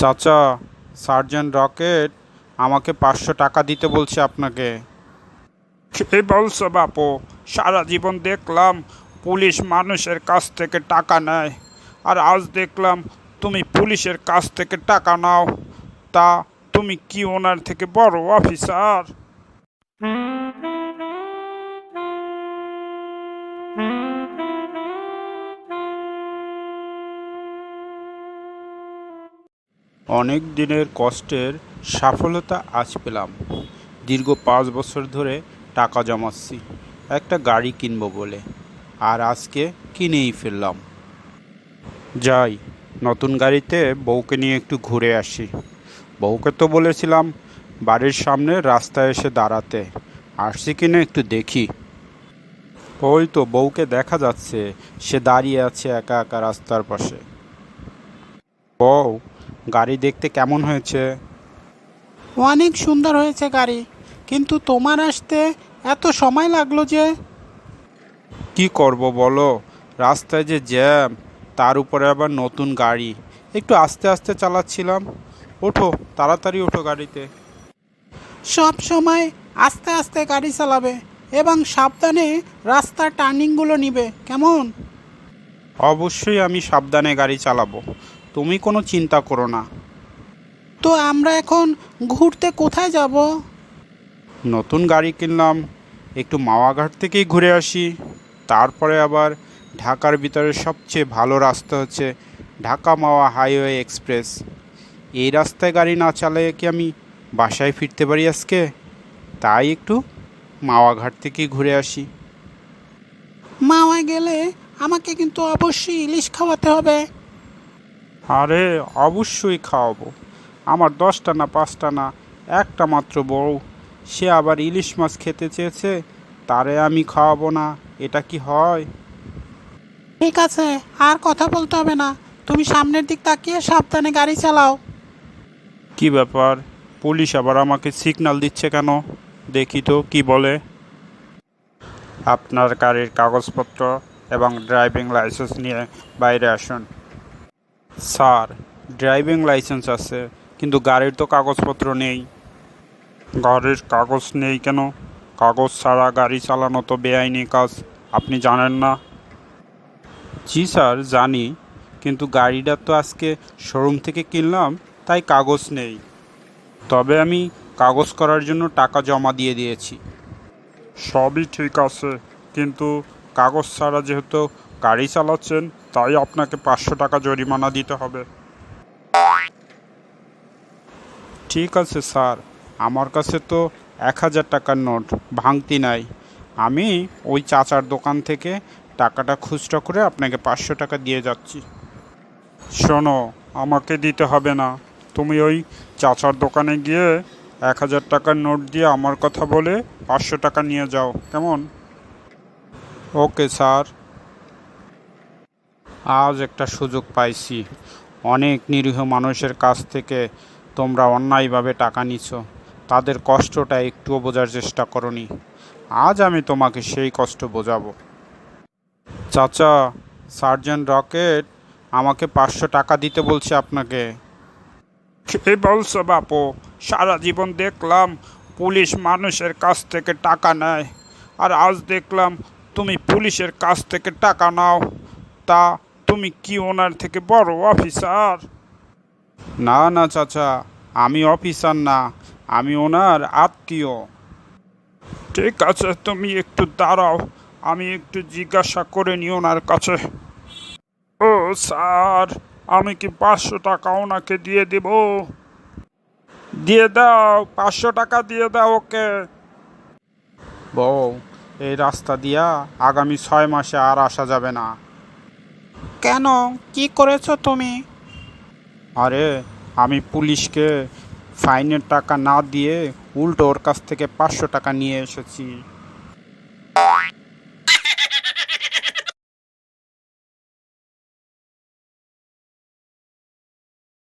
চাচা, sergeant rocket আমাকে 500 টাকা দিতে বলছে আপনাকে। কি বলছো বাপু? সারা জীবন দেখলাম পুলিশ মানুষের কাছ থেকে টাকা নেয়, আর আজ দেখলাম তুমি পুলিশের কাছ থেকে টাকা নাও। তা তুমি কি ওনার থেকে বড় অফিসার? অনেক দিনের কষ্টের সফলতা আজ পেলাম। দীর্ঘ 5 বছর ধরে টাকা জমাচ্ছি একটা গাড়ি কিনবো বলে, আর আজকে কিনেই ফেললাম। যাই, নতুন গাড়িতে বউকে নিয়ে একটু ঘুরে আসি। বউকে তো বলেছিলাম বাড়ির সামনে রাস্তায় এসে দাঁড়াতে, আসছি কিনা একটু দেখি। ওই তো বউকে দেখা যাচ্ছে, সে দাঁড়িয়ে আছে একা একা রাস্তার পাশে। বউ, গাড়ি দেখতে কেমন হয়েছে? অনেক সুন্দর হয়েছে গাড়ি, কিন্তু তোমার আসতে এত সময় লাগলো যে? কি করব বলো, রাস্তায় যে জ্যাম, তার উপরে আবার নতুন গাড়ি, একটু আস্তে আস্তে চালাচ্ছিলাম। ওঠো, তাড়াতাড়ি ওঠো গাড়িতে। সব সময় আস্তে আস্তে গাড়ি চালাবে এবং সাবধানে রাস্তার টার্নিংগুলো নিবে, কেমন? অবশ্যই আমি সাবধানে গাড়ি চালাবো, তুমি কোনো চিন্তা করো না। তো আমরা এখন ঘুরতে কোথায় যাব? নতুন গাড়ি কিনলাম, একটু মাওয়াঘাট থেকেই ঘুরে আসি। তারপরে আবার ঢাকার ভিতরে সবচেয়ে ভালো রাস্তা হচ্ছে ঢাকা মাওয়া হাইওয়ে এক্সপ্রেস। এই রাস্তায় গাড়ি না চালিয়ে কি আমি বাসায় ফিরতে পারি আজকে? তাই একটু মাওয়াঘাট থেকেই ঘুরে আসি। মাওয়ায় গেলে আমাকে কিন্তু অবশ্যই ইলিশ খাওয়াতে হবে। আরে অবশ্যই খাওয়াবো। আমার 10টা না 5টা না, একটা মাত্র বউ, সে আবার ইলিশ মাছ খেতে চেয়েছে, তারে আমি খাওয়াবো না? এটা কি হয়? ঠিক আছে, আর কথা বলতে হবে না, তুমি সামনের দিক তাকিয়ে সাবধানে গাড়ি চালাও। কি ব্যাপার, পুলিশ আবার আমাকে সিগন্যাল দিচ্ছে কেন? দেখি তো কি বলে। আপনার গাড়ির কাগজপত্র এবং ড্রাইভিং লাইসেন্স নিয়ে বাইরে আসুন। স্যার, ড্রাইভিং লাইসেন্স আছে, কিন্তু গাড়ির তো কাগজপত্র নেই। গাড়ির কাগজ নেই কেন? কাগজ ছাড়া গাড়ি চালানো তো বেআইনি কাজ, আপনি জানেন না? জি স্যার, জানি, কিন্তু গাড়িটা তো আজকে শোরুম থেকে কিনলাম, তাই কাগজ নেই। তবে আমি কাগজ করার জন্য টাকা জমা দিয়ে দিয়েছি। সবই ঠিক আছে, কিন্তু কাগজ ছাড়া যেহেতু গাড়ি চালাচ্ছেন, তাই আপনাকে 500 টাকা জরিমানা দিতে হবে। ঠিক আছে স্যার, আমার কাছে তো 1000 টাকার নোট ভাঙতি নাই। আমি ওই চাচার দোকান থেকে টাকাটা খুচরা করে আপনাকে 500 টাকা দিয়ে যাচ্ছি। শোনো, আমাকে দিতে হবে না, তুমি ওই চাচার দোকানে গিয়ে 1000 টাকার নোট দিয়ে আমার কথা বলে 500 টাকা নিয়ে যাও, কেমন? Okay sir. আজ একটা সুযোগ পাইছি, অনেক নিরীহ মানুষের কাছ থেকে তোমরা অন্যায়ভাবে টাকা নিচ্ছ, তাদের কষ্টটা একটুও বোঝার চেষ্টা করনি। আজ আমি তোমাকে সেই কষ্ট বোঝাবো। চাচা, সার্জেন্ট রকেট আমাকে 500 টাকা দিতে বলছে আপনাকে। কি বলছো বাপু? সারা জীবন দেখলাম পুলিশ মানুষের কাছ থেকে টাকা নেয়, আর আজ দেখলাম তুমি পুলিশের কাছ থেকে টাকা নাও। তা তুমি কি ওনার থেকে বড় অফিসার? না না চাচা, আমি অফিসার না, আমি ওনার আত্মীয়। ঠিক আছে, তুমি একটু দাঁড়াও, আমি একটু জিজ্ঞাসা করে নিই ওনার কাছে। ও স্যার, আমি কি 500 টাকা ওনাকে দিয়ে দেব? দিয়ে দাও, 500 টাকা দিয়ে দাও ওকে। বউ, এই রাস্তা দিয়া আগামী 6 মাসে আর আসা যাবে না। কেন, কি করেছো তুমি? আরে, আমি পুলিশকে ফাইনের টাকা না দিয়ে উল্টো ওর কাছ থেকে 500 টাকা নিয়ে এসেছি।